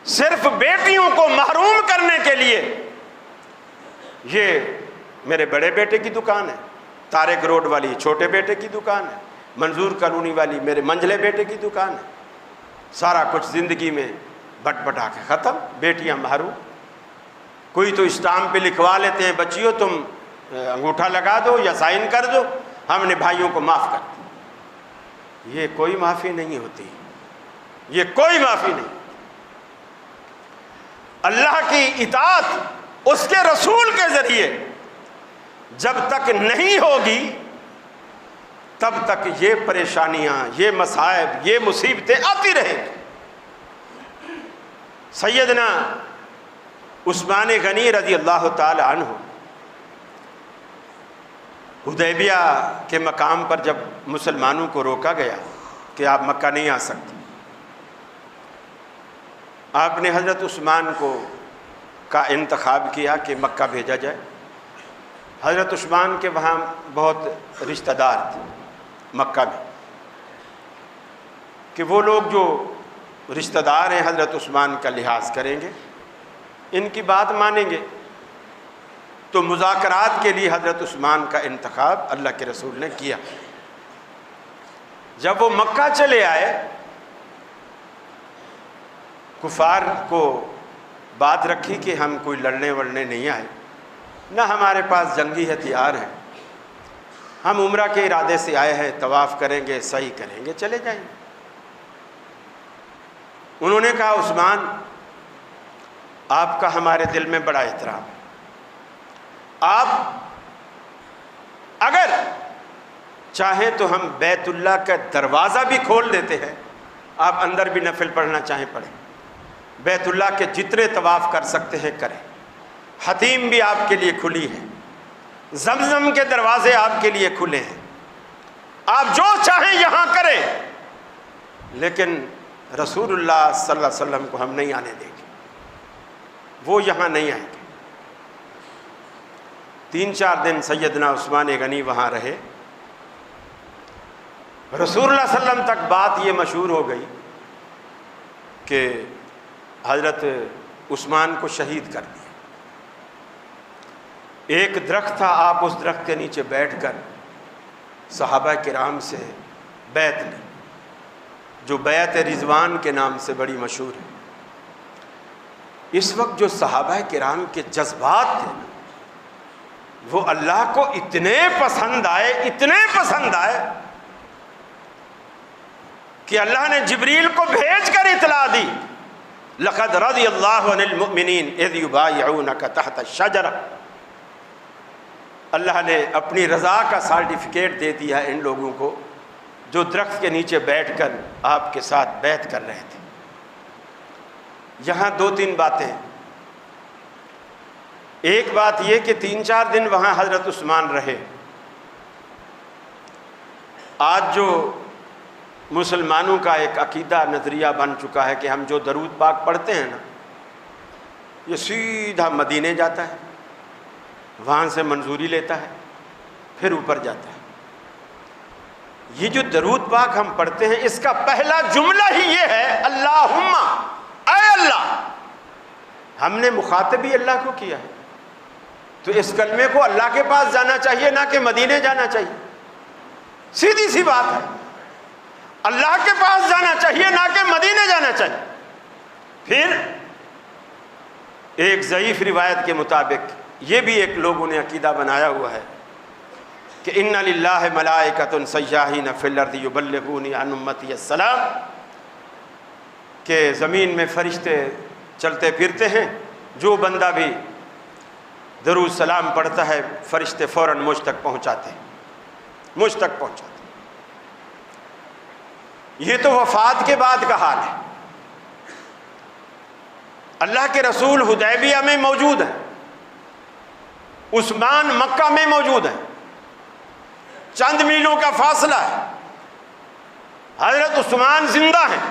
صرف بیٹیوں کو محروم کرنے کے لیے یہ میرے بڑے بیٹے کی دکان ہے، طارق روڈ والی چھوٹے بیٹے کی دکان ہے، منظور کالونی والی میرے منجلے بیٹے کی دکان ہے، سارا کچھ زندگی میں بٹ بٹا کے ختم، بیٹیاں محروم۔ کوئی تو اسٹامپ پہ لکھوا لیتے ہیں بچیوں تم انگوٹھا لگا دو یا سائن کر دو، ہم نے بھائیوں کو معاف کر دیا۔ یہ کوئی معافی نہیں ہوتی، یہ کوئی معافی نہیں۔ اللہ کی اطاعت اس کے رسول کے ذریعے جب تک نہیں ہوگی تب تک یہ پریشانیاں، یہ مصائب، یہ مصیبتیں آتی رہیں گی۔ سیدنا عثمان غنی رضی اللہ تعالی عنہ حدیبیہ کے مقام پر جب مسلمانوں کو روکا گیا کہ آپ مکہ نہیں آ سکتے، آپ نے حضرت عثمان کا انتخاب کیا کہ مکہ بھیجا جائے۔ حضرت عثمان کے وہاں بہت رشتہ دار تھے مکہ میں، کہ وہ لوگ جو رشتہ دار ہیں حضرت عثمان کا لحاظ کریں گے، ان کی بات مانیں گے۔ تو مذاکرات کے لیے حضرت عثمان کا انتخاب اللہ کے رسول نے کیا۔ جب وہ مکہ چلے آئے، کفار کو بات رکھی کہ ہم کوئی لڑنے وڑنے نہیں آئے، نہ ہمارے پاس جنگی ہتھیار ہیں، ہم عمرہ کے ارادے سے آئے ہیں، طواف کریں گے، سعی کریں گے، چلے جائیں گے۔ انہوں نے کہا عثمان آپ کا ہمارے دل میں بڑا احترام ہے، آپ اگر چاہیں تو ہم بیت اللہ کا دروازہ بھی کھول دیتے ہیں، آپ اندر بھی نفل پڑھنا چاہیں پڑھیں، بیت اللہ کے جتنے طواف کر سکتے ہیں کریں، حتیم بھی آپ کے لیے کھلی ہے، زمزم کے دروازے آپ کے لیے کھلے ہیں، آپ جو چاہیں یہاں کریں، لیکن رسول اللہ صلی اللہ علیہ وسلم کو ہم نہیں آنے دیں گے، وہ یہاں نہیں آئیں گے۔ 3-4 دن سیدنا عثمان غنی وہاں رہے۔ رسول اللہ صلی اللہ علیہ وسلم تک بات یہ مشہور ہو گئی کہ حضرت عثمان کو شہید کر دیا۔ ایک درخت تھا، آپ اس درخت کے نیچے بیٹھ کر صحابہ کرام سے بیعت لی، جو بیعت رضوان کے نام سے بڑی مشہور ہے۔ اس وقت جو صحابہ کرام کے جذبات تھے وہ اللہ کو اتنے پسند آئے، اتنے پسند آئے کہ اللہ نے جبریل کو بھیج کر اطلاع دی، لقد رضی اللہ عن المؤمنین اذ یبایعونک تحت الشجرہ، اللہ نے اپنی رضا کا سرٹیفکیٹ دے دیا ان لوگوں کو جو درخت کے نیچے بیٹھ کر آپ کے ساتھ بیعت کر رہے تھے۔ یہاں 2-3 باتیں، ایک بات یہ کہ 3-4 دن وہاں حضرت عثمان رہے۔ آج جو مسلمانوں کا ایک عقیدہ نظریہ بن چکا ہے کہ ہم جو درود پاک پڑھتے ہیں نا، یہ سیدھا مدینے جاتا ہے، وہاں سے منظوری لیتا ہے، پھر اوپر جاتا ہے۔ یہ جو درود پاک ہم پڑھتے ہیں اس کا پہلا جملہ ہی یہ ہے اللہم، اے اللہ، ہم نے مخاطب ہی اللہ کو کیا ہے، تو اس کلمے کو اللہ کے پاس جانا چاہیے نہ کہ مدینے جانا چاہیے، سیدھی سی بات ہے، اللہ کے پاس جانا چاہیے نہ کہ مدینے جانا چاہیے۔ پھر ایک ضعیف روایت کے مطابق یہ بھی ایک لوگوں نے عقیدہ بنایا ہوا ہے کہ ان للہ ملائکۃ سیاحین فی الارض یبلغونی عن امتی السلام، کہ زمین میں فرشتے چلتے پھرتے ہیں، جو بندہ بھی درود سلام پڑھتا ہے فرشتے فوراً مجھ تک پہنچاتے ہیں، مجھ تک پہنچاتے ہیں۔ یہ تو وفات کے بعد کا حال ہے۔ اللہ کے رسول حدیبیہ میں موجود ہیں، عثمان مکہ میں موجود ہیں، چند میلوں کا فاصلہ ہے، حضرت عثمان زندہ ہیں،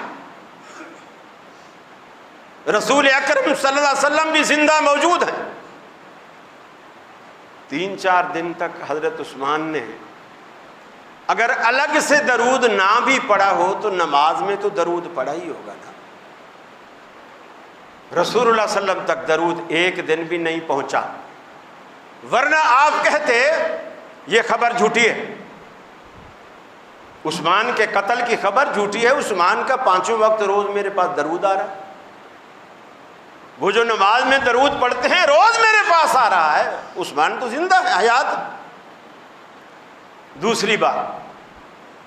رسول اکرم صلی اللہ علیہ وسلم بھی زندہ موجود ہیں۔ 3-4 دن تک حضرت عثمان نے اگر الگ سے درود نہ بھی پڑھا ہو تو نماز میں تو درود پڑھا ہی ہوگا نا۔ رسول اللہ صلی اللہ علیہ وسلم تک درود ایک دن بھی نہیں پہنچا، ورنہ آپ کہتے یہ خبر جھوٹی ہے، عثمان کے قتل کی خبر جھوٹی ہے، عثمان کا 5 وقت روز میرے پاس درود آ رہا ہے، وہ جو نماز میں درود پڑھتے ہیں روز میرے پاس آ رہا ہے، عثمان تو زندہ ہے، حیات۔ دوسری بات،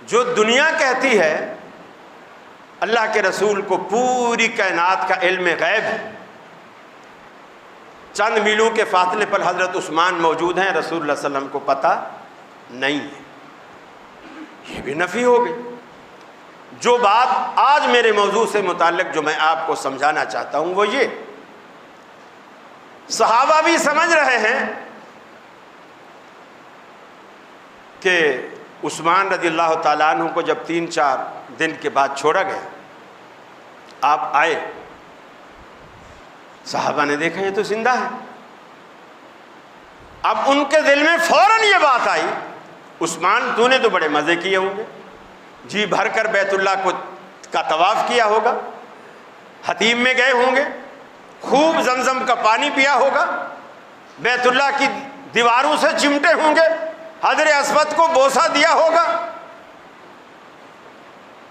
جو دنیا کہتی ہے اللہ کے رسول کو پوری کائنات کا علم غیب ہے، چند میلوں کے فاصلے پر حضرت عثمان موجود ہیں، رسول اللہ صلی اللہ علیہ وسلم کو پتہ نہیں ہے، یہ بھی نفی ہو گئی۔ جو بات آج میرے موضوع سے متعلق جو میں آپ کو سمجھانا چاہتا ہوں وہ یہ، صحابہ بھی سمجھ رہے ہیں کہ عثمان رضی اللہ تعالیٰ عنہ کو جب 3-4 دن کے بعد چھوڑا گیا، آپ آئے، صحابہ نے دیکھا یہ تو زندہ ہے، اب ان کے دل میں فوراً یہ بات آئی، عثمان تو نے تو بڑے مزے کیے ہوں گے، جی بھر کر بیت اللہ کا طواف کیا ہوگا، حتیم میں گئے ہوں گے، خوب زمزم کا پانی پیا ہوگا، بیت اللہ کی دیواروں سے چمٹے ہوں گے، حجر اسود کو بوسہ دیا ہوگا۔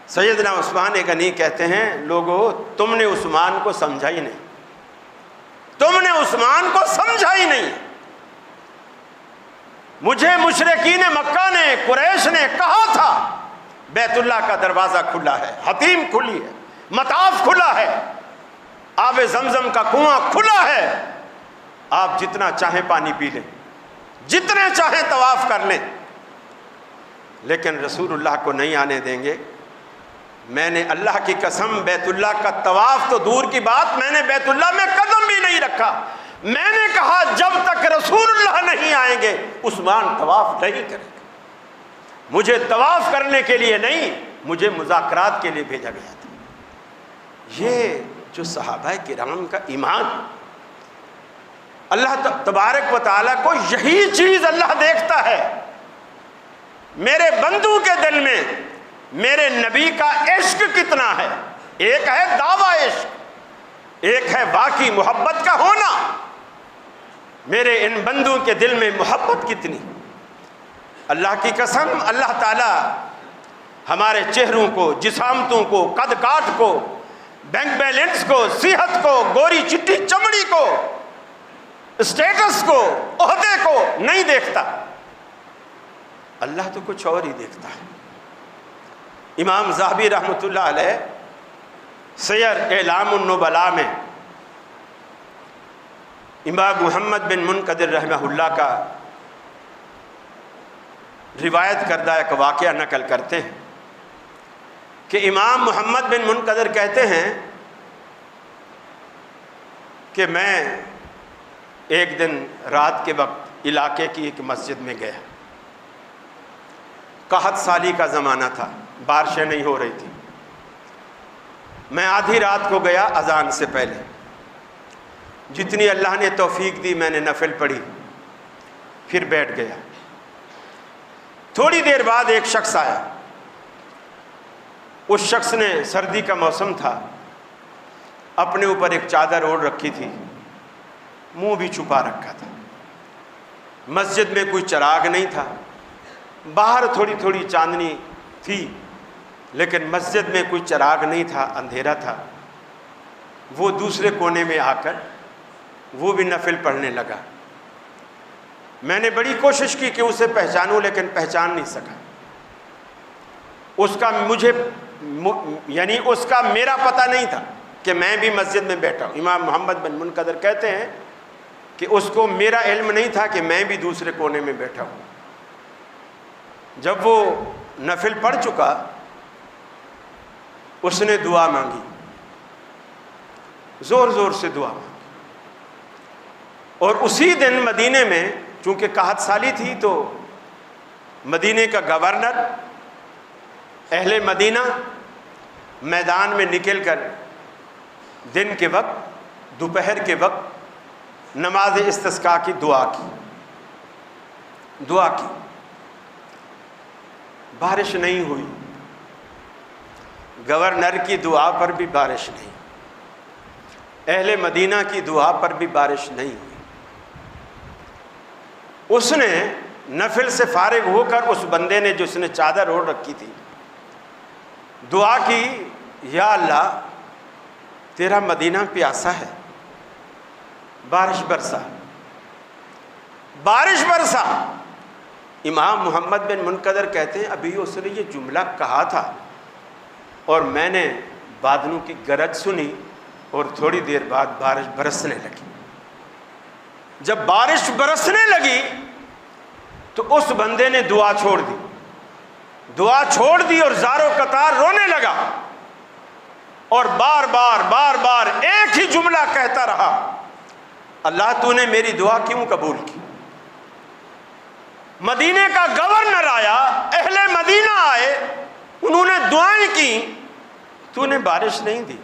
سیدنا عثمان غنی کہتے ہیں لوگو تم نے عثمان کو سمجھا ہی نہیں، تم نے عثمان کو سمجھا ہی نہیں، مجھے مشرکین مکہ نے قریش نے کہا تھا بیت اللہ کا دروازہ کھلا ہے، حتیم کھلی ہے، مطاف کھلا ہے، آب زمزم کا کنواں کھلا ہے، آپ جتنا چاہیں پانی پی لیں، جتنے چاہیں طواف کر لیں، لیکن رسول اللہ کو نہیں آنے دیں گے۔ میں نے اللہ کی قسم بیت اللہ کا طواف تو دور کی بات، میں نے بیت اللہ میں قدم بھی نہیں رکھا، میں نے کہا جب تک رسول اللہ نہیں آئیں گے عثمان طواف نہیں کرے گا، مجھے طواف کرنے کے لیے نہیں، مجھے مذاکرات کے لیے بھیجا گیا تھا۔ یہ جو صحابہ کرام کا ایمان، اللہ تبارک و تعالیٰ کو یہی چیز اللہ دیکھتا ہے، میرے بندوں کے دل میں میرے نبی کا عشق کتنا ہے، ایک ہے دعویٰ عشق، ایک ہے واقعی محبت کا ہونا، میرے ان بندوں کے دل میں محبت کتنی۔ اللہ کی قسم اللہ تعالیٰ ہمارے چہروں کو، جسامتوں کو، قد کاٹ کو، بینک بیلنس کو، صحت کو، گوری چٹی چمڑی کو، اسٹیٹس کو، عہدے کو نہیں دیکھتا، اللہ تو کچھ اور ہی دیکھتا ہے۔ امام ذہبی رحمۃ اللہ علیہ سیر اعلام النبلاء میں امام محمد بن منقدر رحمہ اللہ کا روایت کردہ ایک واقعہ نقل کرتے ہیں کہ امام محمد بن منقدر کہتے ہیں کہ میں ایک دن رات کے وقت علاقے کی ایک مسجد میں گیا، قحط سالی کا زمانہ تھا، بارشیں نہیں ہو رہی تھی، میں آدھی رات کو گیا اذان سے پہلے، جتنی اللہ نے توفیق دی میں نے نفل پڑھی، پھر بیٹھ گیا۔ تھوڑی دیر بعد ایک شخص آیا، اس شخص نے، سردی کا موسم تھا، اپنے اوپر ایک چادر اوڑھ رکھی تھی، منہ بھی چھپا رکھا تھا، مسجد میں کوئی چراغ نہیں تھا، باہر تھوڑی تھوڑی چاندنی تھی لیکن مسجد میں کوئی چراغ نہیں تھا، اندھیرا تھا۔ وہ دوسرے کونے میں آ کر وہ بھی نفل پڑھنے لگا۔ میں نے بڑی کوشش کی کہ اسے پہچانوں لیکن پہچان نہیں سکا، اس کا مجھے یعنی اس کا میرا پتہ نہیں تھا کہ میں بھی مسجد میں بیٹھا ہوں۔ امام محمد بن منقدر کہتے ہیں کہ اس کو میرا علم نہیں تھا کہ میں بھی دوسرے کونے میں بیٹھا ہوں۔ جب وہ نفل پڑھ چکا اس نے دعا مانگی، زور زور سے دعا مانگی، اور اسی دن مدینے میں چونکہ قحط سالی تھی تو مدینے کا گورنر اہل مدینہ میدان میں نکل کر دن کے وقت، دوپہر کے وقت نماز استسقاء کی دعا کی، بارش نہیں ہوئی، گورنر کی دعا پر بھی بارش نہیں، اہل مدینہ کی دعا پر بھی بارش نہیں ہوئی۔ اس نے نفل سے فارغ ہو کر اس بندے نے جس نے چادر اوڑھ رکھی تھی دعا کی، یا اللہ تیرا مدینہ پیاسا ہے، بارش برسا، بارش برسا۔ امام محمد بن منقدر کہتے ہیں ابھی اس نے یہ جملہ کہا تھا اور میں نے بادلوں کی گرج سنی اور تھوڑی دیر بعد بارش برسنے لگی۔ جب بارش برسنے لگی تو اس بندے نے دعا چھوڑ دی اور زار و قطار رونے لگا اور بار بار ایک ہی جملہ کہتا رہا، اللہ تو نے میری دعا کیوں قبول کی؟ مدینے کا گورنر آیا، اہل مدینہ آئے، انہوں نے دعائیں کی، تو نے بارش نہیں دی۔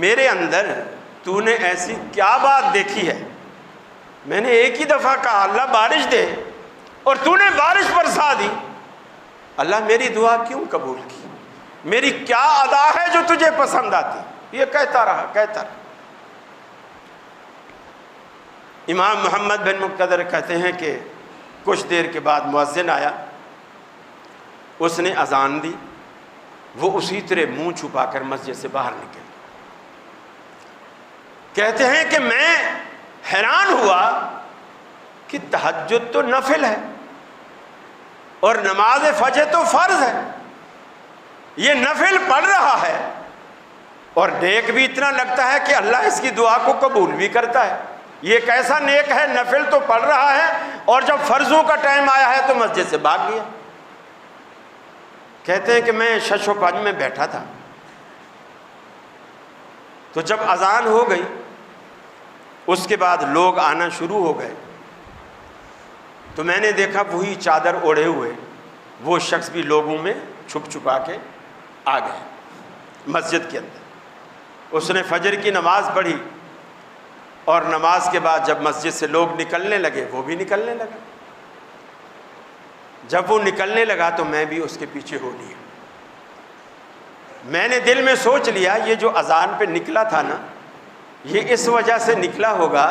میرے اندر تو نے ایسی کیا بات دیکھی ہے؟ میں نے ایک ہی دفعہ کہا اللہ بارش دے اور تو نے بارش برسا دی، اللہ میری دعا کیوں قبول کی؟ میری کیا ادا ہے جو تجھے پسند آتی؟ یہ کہتا رہا۔ امام محمد بن منقدر کہتے ہیں کہ کچھ دیر کے بعد مؤذن آیا، اس نے اذان دی، وہ اسی طرح منہ چھپا کر مسجد سے باہر نکل۔ کہتے ہیں کہ میں حیران ہوا کہ تہجد تو نفل ہے اور نماز فجر تو فرض ہے، یہ نفل پڑھ رہا ہے اور نیک بھی اتنا لگتا ہے کہ اللہ اس کی دعا کو قبول بھی کرتا ہے۔ یہ کیسا نیک ہے، نفل تو پڑھ رہا ہے اور جب فرضوں کا ٹائم آیا ہے تو مسجد سے بھاگ گیا۔ کہتے ہیں کہ میں شش و پنج میں بیٹھا تھا، تو جب اذان ہو گئی اس کے بعد لوگ آنا شروع ہو گئے، تو میں نے دیکھا وہی چادر اوڑھے ہوئے وہ شخص بھی لوگوں میں چھپ چھپا کے آ گئے مسجد کے اندر۔ اس نے فجر کی نماز پڑھی اور نماز کے بعد جب مسجد سے لوگ نکلنے لگے وہ بھی نکلنے لگا۔ جب وہ نکلنے لگا تو میں بھی اس کے پیچھے ہو لیا۔ میں نے دل میں سوچ لیا یہ جو اذان پہ نکلا تھا نا، یہ اس وجہ سے نکلا ہوگا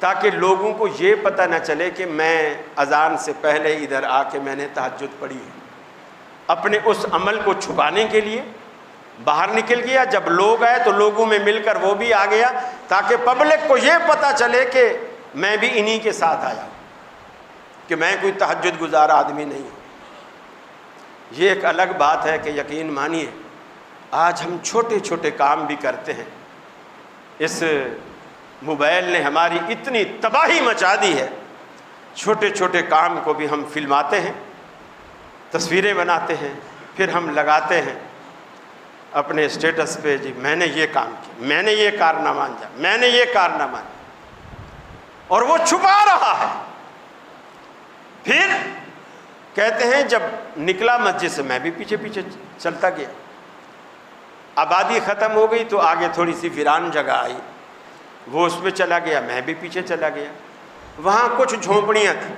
تاکہ لوگوں کو یہ پتہ نہ چلے کہ میں اذان سے پہلے ادھر آ کے میں نے تہجد پڑھی ہے۔ اپنے اس عمل کو چھپانے کے لیے باہر نکل گیا۔ جب لوگ آئے تو لوگوں میں مل کر وہ بھی آ گیا تاکہ پبلک کو یہ پتہ چلے کہ میں بھی انہی کے ساتھ آیا ہوں، کہ میں کوئی تہجد گزار آدمی نہیں ہوں۔ یہ ایک الگ بات ہے کہ یقین مانیے آج ہم چھوٹے چھوٹے کام بھی کرتے ہیں۔ اس موبائل نے ہماری اتنی تباہی مچا دی ہے، چھوٹے چھوٹے کام کو بھی ہم فلماتے ہیں، تصویریں بناتے ہیں، پھر ہم لگاتے ہیں اپنے اسٹیٹس پہ، جی میں نے یہ کام کیا، میں نے یہ کارنامہ انجام، میں نے یہ کارنامہ، اور وہ چھپا رہا ہے۔ پھر کہتے ہیں جب نکلا مسجد سے میں بھی پیچھے پیچھے چلتا گیا۔ آبادی ختم ہو گئی تو آگے تھوڑی سی ویران جگہ آئی، وہ اس میں چلا گیا، میں بھی پیچھے چلا گیا۔ وہاں کچھ جھونپڑیاں تھیں،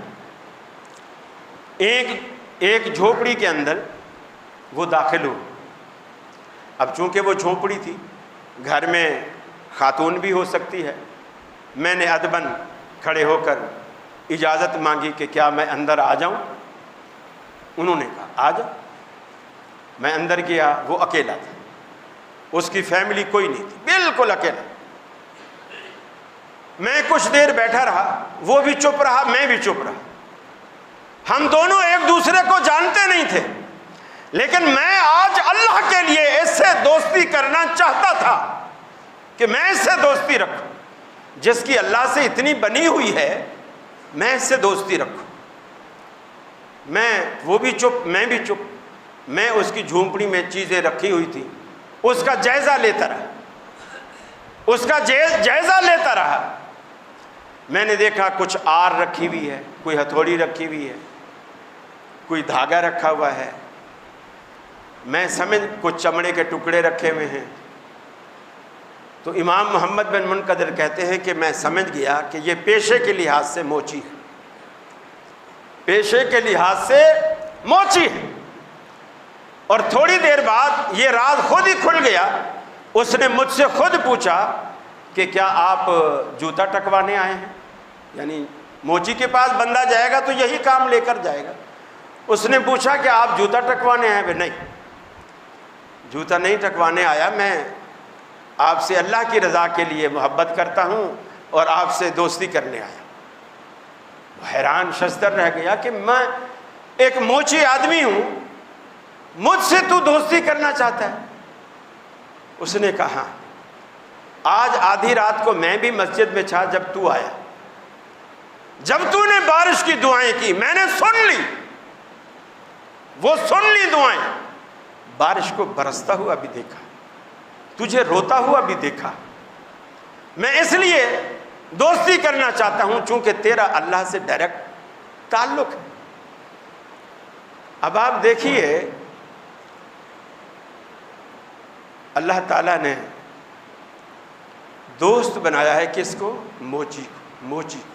ایک جھونپڑی کے اندر وہ داخل ہو۔ اب چونکہ وہ جھونپڑی تھی، گھر میں خاتون بھی ہو سکتی ہے، میں نے ادباً کھڑے ہو کر اجازت مانگی کہ کیا میں اندر آ جاؤں؟ انہوں نے کہا آ جاؤ۔ میں اندر گیا، وہ اکیلا تھا، اس کی فیملی کوئی نہیں تھی، بالکل اکیلا۔ میں کچھ دیر بیٹھا رہا، وہ بھی چپ رہا، میں بھی چپ رہا۔ ہم دونوں ایک دوسرے کو جانتے نہیں تھے، لیکن میں آج اللہ کے لیے اس سے دوستی کرنا چاہتا تھا کہ میں اس سے دوستی رکھوں، جس کی اللہ سے اتنی بنی ہوئی ہے، میں اس سے دوستی رکھوں۔ وہ بھی چپ، میں بھی چپ۔ میں اس کی جھونپڑی میں چیزیں رکھی ہوئی تھی، اس کا جائزہ لیتا رہا۔ میں نے دیکھا کچھ آر رکھی ہوئی ہے، کوئی ہتھوڑی رکھی ہوئی ہے، کوئی دھاگا رکھا ہوا ہے، میں سمجھ کچھ چمڑے کے ٹکڑے رکھے ہوئے ہیں۔ تو امام محمد بن منقدر کہتے ہیں کہ میں سمجھ گیا کہ یہ پیشے کے لحاظ سے موچی ہے، پیشے کے لحاظ سے موچی ہے۔ اور تھوڑی دیر بعد یہ راز خود ہی کھل گیا اس نے مجھ سے خود پوچھا کہ کیا آپ جوتا ٹکوانے آئے ہیں؟ یعنی موچی کے پاس بندہ جائے گا تو یہی کام لے کر جائے گا. اس نے پوچھا کہ آپ جوتا ٹکوانے آئے ہیں؟ نہیں، جوتا نہیں ٹکوانے آیا، میں آپ سے اللہ کی رضا کے لیے محبت کرتا ہوں اور آپ سے دوستی کرنے آیا. حیران ششدر رہ گیا کہ میں ایک موچی آدمی ہوں، مجھ سے تو دوستی کرنا چاہتا ہے. اس نے کہا آج آدھی رات کو میں بھی مسجد میں تھا جب تو آیا، جب تو نے بارش کی دعائیں کی میں نے سن لی، وہ سن لی دعائیں. بارش کو برستا ہوا بھی دیکھا، تجھے روتا ہوا بھی دیکھا. میں اس لیے دوستی کرنا چاہتا ہوں چونکہ تیرا اللہ سے ڈائریکٹ تعلق ہے. اب آپ دیکھیے اللہ تعالیٰ نے دوست بنایا ہے کس کو؟ موچی کو. موچی کو،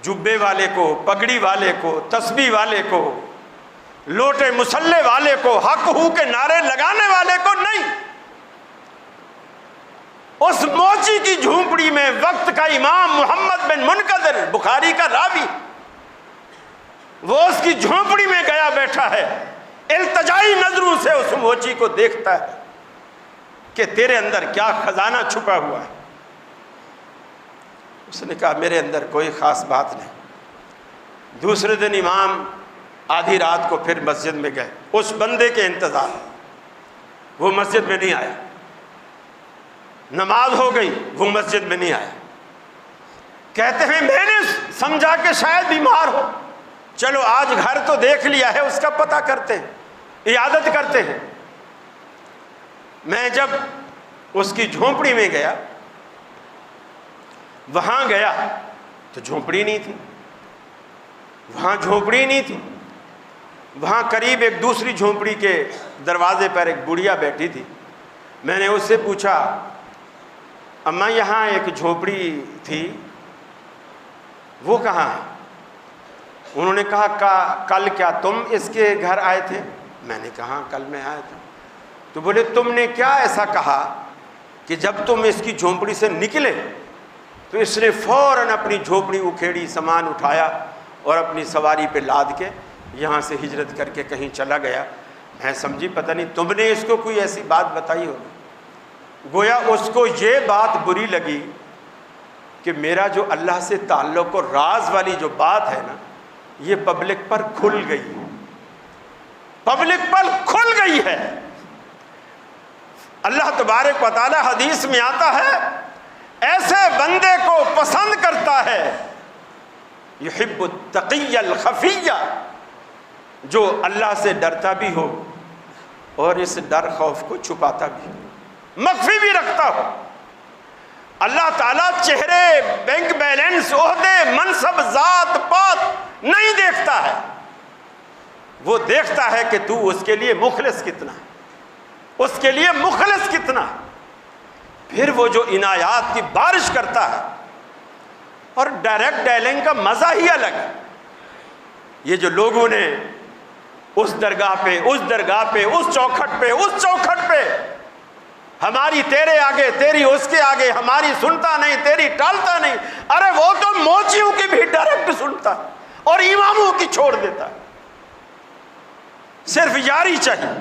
جبے والے کو، پگڑی والے کو، تسبیح والے کو، لوٹے مسلح والے کو، حق ہو کے نعرے لگانے والے کو نہیں. اس موچی کی جھونپڑی میں وقت کا امام محمد بن منقدر، بخاری کا راوی، وہ اس کی جھونپڑی میں گیا بیٹھا ہے، التجائی نظروں سے اس موچی کو دیکھتا ہے کہ تیرے اندر کیا خزانہ چھپا ہوا ہے. اس نے کہا میرے اندر کوئی خاص بات نہیں. دوسرے دن امام آدھی رات کو پھر مسجد میں گئے اس بندے کے انتظار. وہ مسجد میں نہیں آیا. نماز ہو گئی، وہ مسجد میں نہیں آیا. کہتے ہیں میں نے سمجھا کہ شاید بیمار ہو، چلو آج گھر تو دیکھ لیا ہے، اس کا پتہ کرتے ہیں، عیادت کرتے ہیں. میں جب اس کی جھونپڑی میں گیا، وہاں گیا تو جھونپڑی نہیں تھی، وہاں جھونپڑی نہیں تھی. وہاں قریب ایک دوسری جھونپڑی کے دروازے پر ایک بڑھیا بیٹھی تھی. میں نے اس سے پوچھا اماں یہاں ایک جھونپڑی تھی، وہ کہاں ہے؟ انہوں نے کہا کل کیا تم اس کے گھر آئے تھے؟ میں نے کہا کل میں آیا تھا. تو بولے تم نے کیا ایسا کہا کہ جب تم اس کی جھونپڑی سے نکلے تو اس نے فوراً اپنی جھونپڑی اکھیڑی، سامان اٹھایا اور اپنی سواری پہ لاد کے یہاں سے ہجرت کر کے کہیں چلا گیا. میں سمجھی پتہ نہیں تم نے اس کو کوئی ایسی بات بتائی ہوگی. گویا اس کو یہ بات بری لگی کہ میرا جو اللہ سے تعلق اور راز والی جو بات ہے نا، یہ پبلک پر کھل گئی ہے، پبلک پر کھل گئی ہے. اللہ تبارک و تعالی حدیث میں آتا ہے ایسے بندے کو پسند کرتا ہے، یحب التقی الخفی، جو اللہ سے ڈرتا بھی ہو اور اس ڈر خوف کو چھپاتا بھی ہو، مخفی بھی رکھتا ہو. اللہ تعالیٰ چہرے، بینک بیلنس، عہدے، منصب، ذات پات نہیں دیکھتا ہے، وہ دیکھتا ہے کہ تو اس کے لیے مخلص کتنا ہے، اس کے لیے مخلص کتنا ہے. پھر وہ جو عنایات کی بارش کرتا ہے، اور ڈائریکٹ ڈائلنگ کا مزہ ہی الگ ہے. یہ جو لوگوں نے اس درگاہ پہ، اس درگاہ پہ، اس چوکھٹ پہ، اس چوکھٹ پہ، ہماری تیرے آگے، تیری اس کے آگے، ہماری سنتا نہیں، تیری ٹالتا نہیں. ارے وہ تو موچیوں کی بھی ڈائریکٹ سنتا اور اماموں کی چھوڑ دیتا. صرف یاری چاہیے.